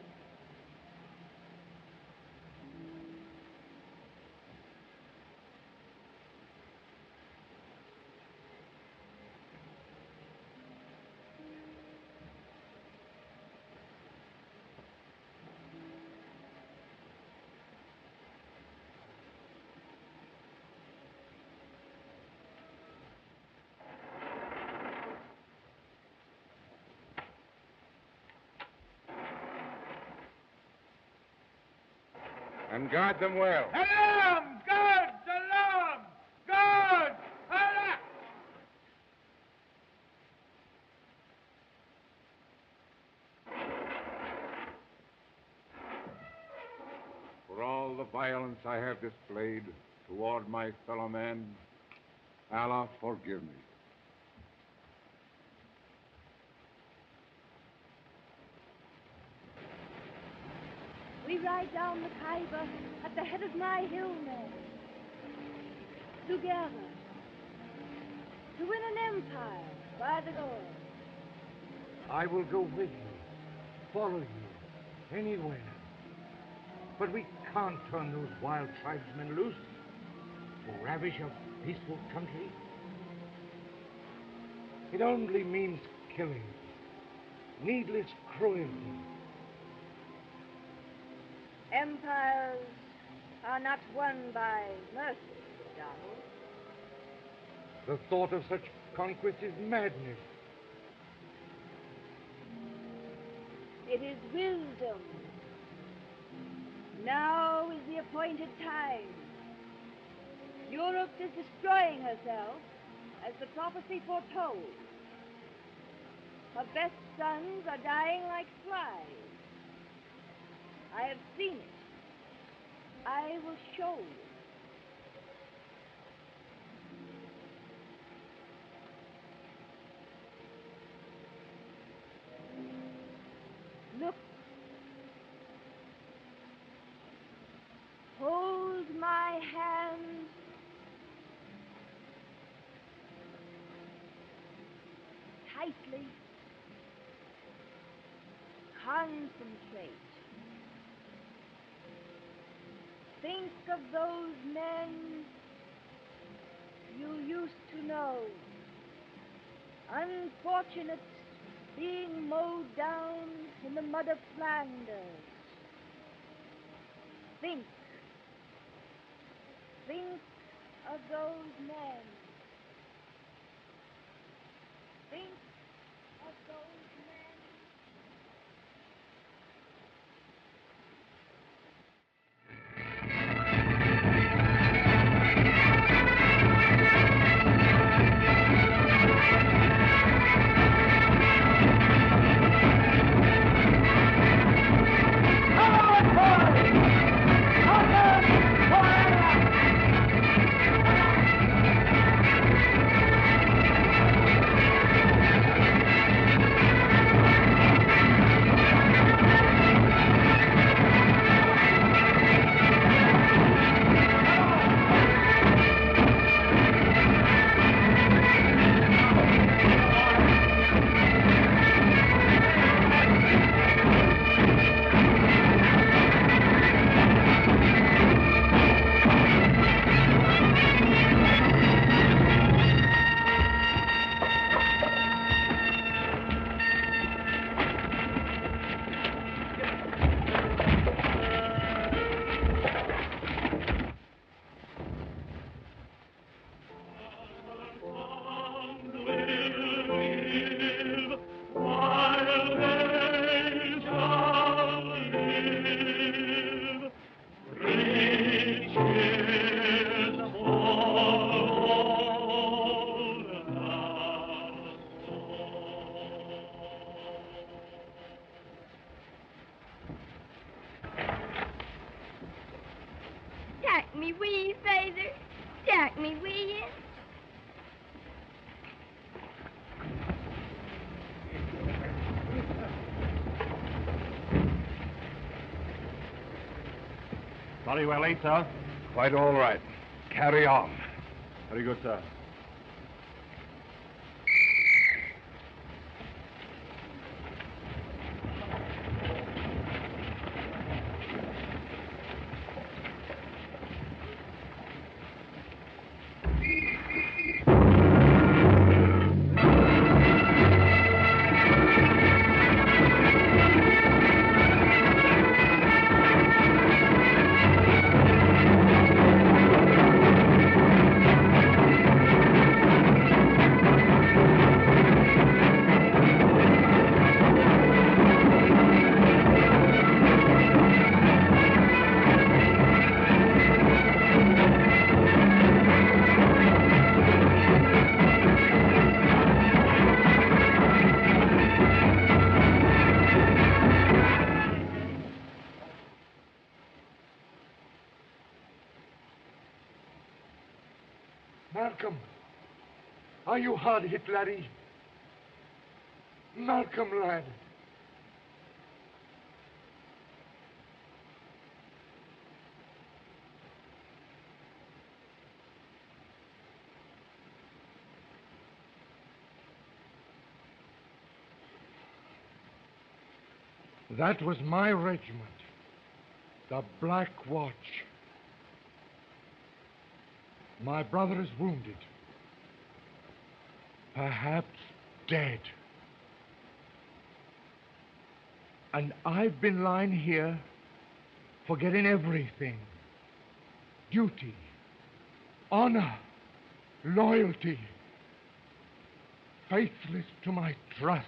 And guard them well. Alarm! Guards! Alarm! Guards! Alarm! For all the violence I have displayed toward my fellow man, Allah forgive me. We ride down the Khyber at the head of my hillmen. Together. To win an empire by the Lord. I will go with you, follow you, anywhere. But we can't turn those wild tribesmen loose to ravish a peaceful country. It only means killing, needless cruelty. Empires are not won by mercy, Donald. The thought of such conquest is madness. It is wisdom. Now is the appointed time. Europe is destroying herself, as the prophecy foretold. Her best sons are dying like flies. I have seen it. I will show you. Look. Hold my hand. Tightly. Concentrate. Think of those men you used to know, unfortunate, being mowed down in the mud of Flanders. Think of those men. Think of those men. Take me with you, Father. Take me with you. Sorry we're late, sir. Quite all right. Carry on. Very good, sir. Malcolm. Are you hard hit, laddie? Malcolm, lad. That was my regiment, the Black Watch. My brother is wounded, perhaps dead. And I've been lying here, forgetting everything. Duty, honor, loyalty, faithless to my trust.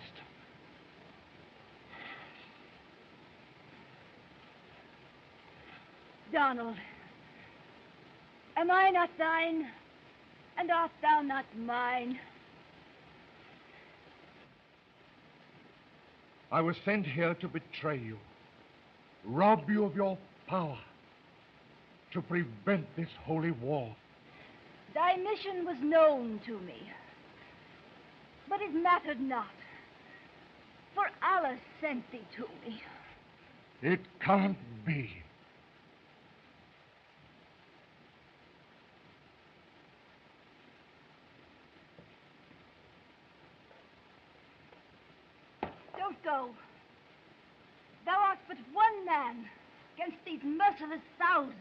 Donald, am I not thine, and art thou not mine? I was sent here to betray you, rob you of your power, to prevent this holy war. Thy mission was known to me, but it mattered not, for Allah sent thee to me. It can't be. Don't go. Thou art but one man against these merciless thousands.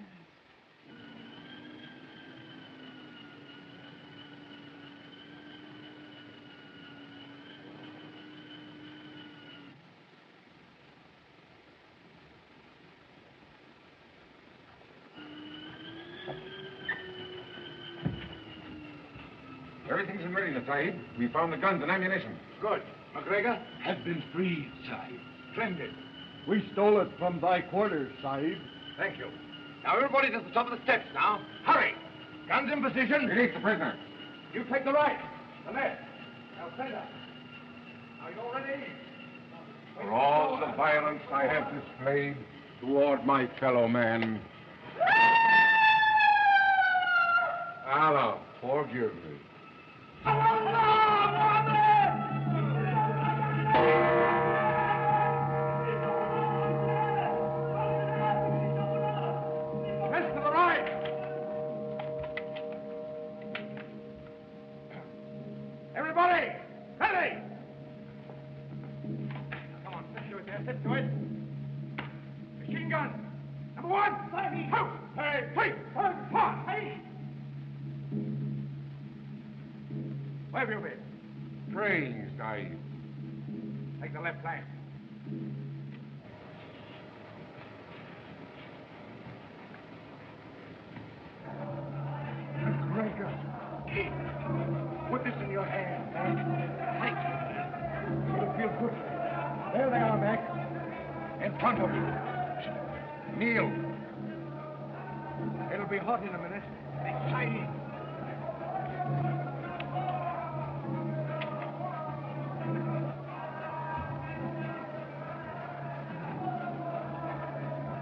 Everything's in readiness, Sahib. We found the guns and ammunition. Good. McGregor has been freed, Sahib. Splendid. We stole it from thy quarters, Sahib. Thank you. Now, everybody to the top of the steps now. Hurry! Guns in position. Release the prisoner. You take the right, the left. Now, center. Are you all ready? For all the violence I have displayed toward my fellow man, Allah, forgive me. Rest to the right. Everybody, ready. Come on, step to it there, step to it. Machine gun. Number one. Two. Three. Four. Where have you been? Praying, Sahib. Take the left flank. McGregor, put this in your hand. It'll feel good. There they are, Mac. In front of you. Kneel. It'll be hot in a minute. Exciting.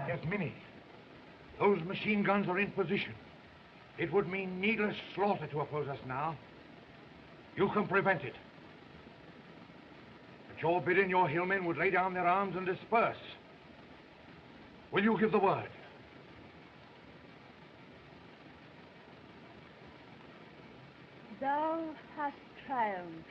Yes, Minnie. Those machine guns are in position. It would mean needless slaughter to oppose us now. You can prevent it. At your bidding, your hillmen would lay down their arms and disperse. Will you give the word? Thou hast triumphed.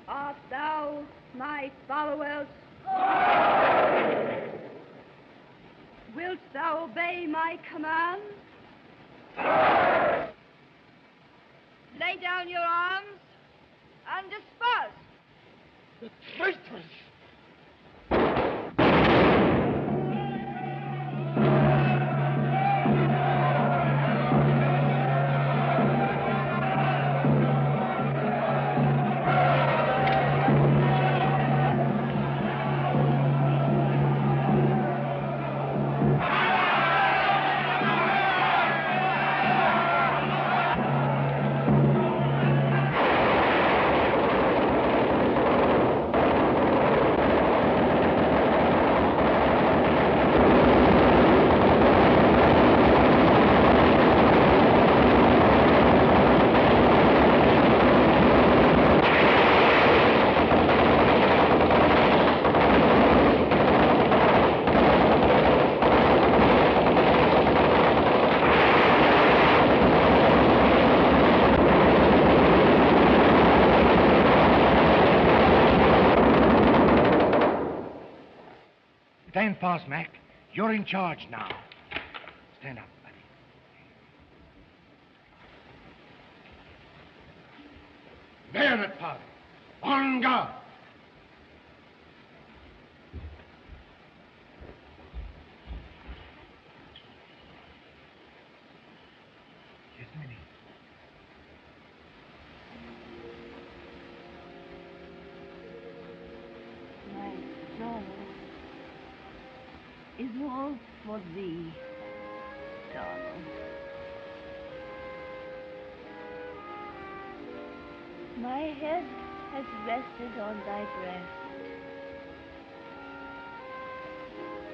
Art thou my followers? Wilt thou obey my commands? Lay down your arms and disperse. The traitors! pass, Mac. You're in charge now. Stand up, buddy. Bayonet, father. On guard. Yes, Minnie. My soul is all for thee, Donald. My head has rested on thy breast.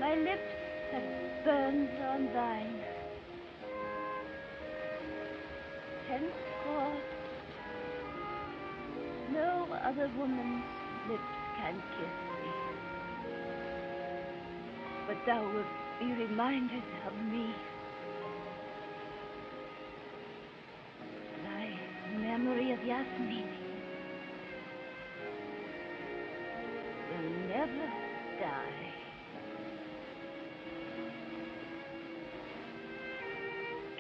My lips have burned on thine. Henceforth, no other woman's lips can kiss thee. But thou wilt be reminded of me. Thy memory of Yasmin will never die.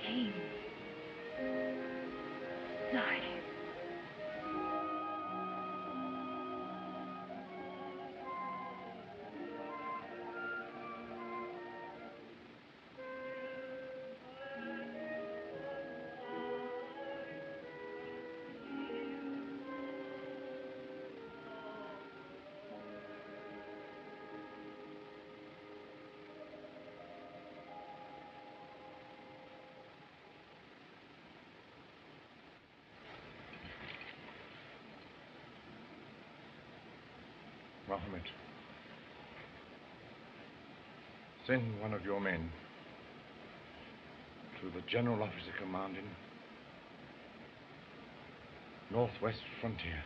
King, Sahib. Mohammed, send one of your men to the general officer commanding Northwest Frontier.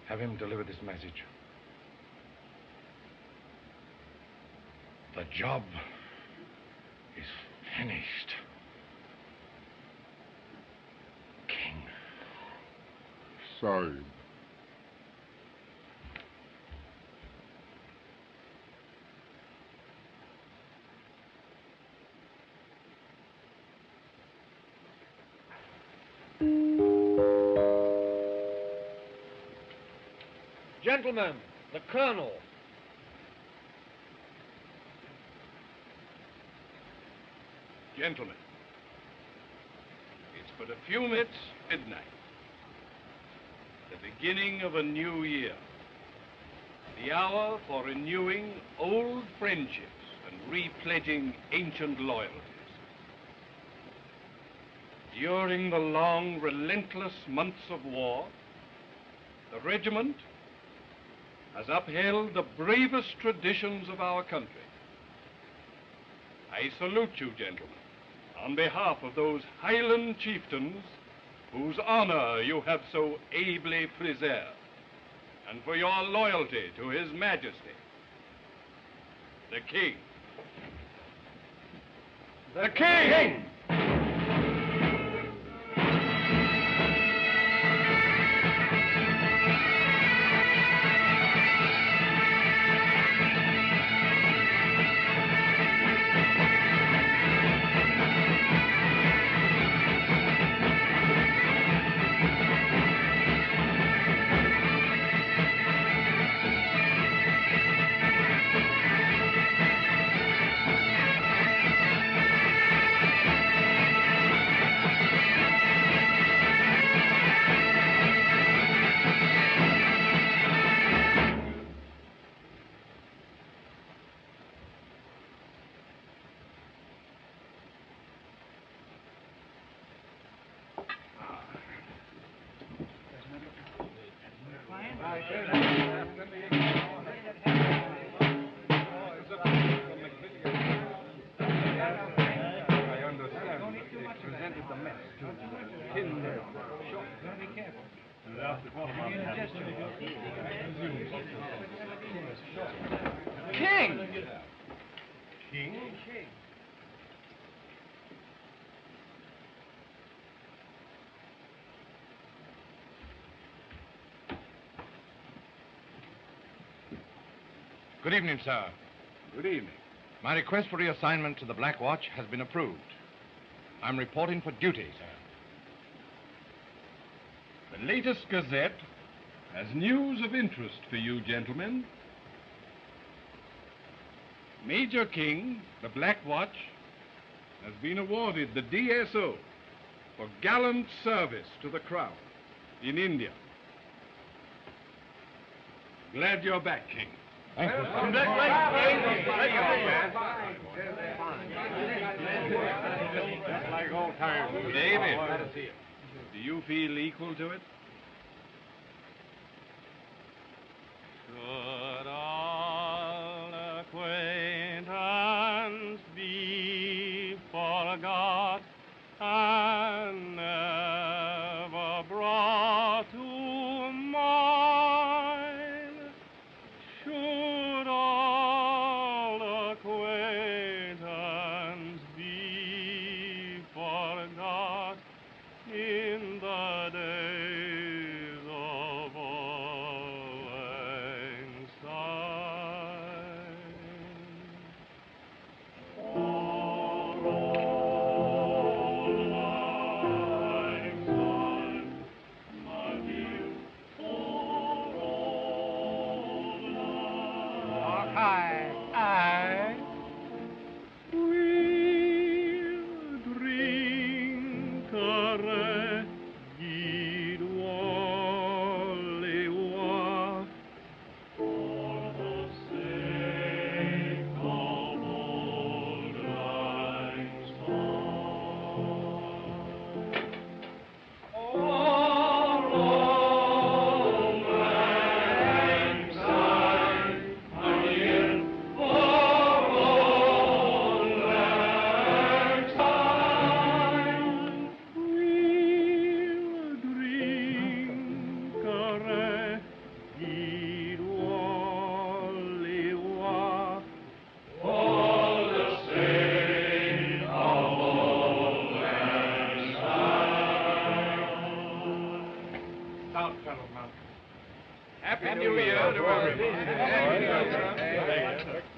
Have him deliver this message. The job is finished. King. Sahib. Gentlemen, the Colonel. Gentlemen, it's but a few minutes midnight. The beginning of a new year. The hour for renewing old friendships and repledging ancient loyalties. During the long, relentless months of war, the regiment has upheld the bravest traditions of our country. I salute you, gentlemen, on behalf of those Highland chieftains whose honor you have so ably preserved, and for your loyalty to His Majesty, the King. The King! King! King? Good evening, sir. Good evening. My request for reassignment to the Black Watch has been approved. I'm reporting for duty, sir. The latest Gazette has news of interest for you, gentlemen. Major King, the Black Watch, has been awarded the DSO for gallant service to the Crown in India. Glad you're back, King. Thank you. Just like old times. David, do you feel equal to it? Should all acquaintance be forgot and never brought to mind, should all acquaintance be forgot in the days of old lang syne. For old lang syne, my dear, for old lang Aye. we'll drink a reggae Wallewa for the sake of old lang syne. For old lang syne, my dear, for old lang syne, we'll drink a reggae Wallewa for the sake of old lang syne. Out, fellow mountain. Happy New Year to everyone. Thank you.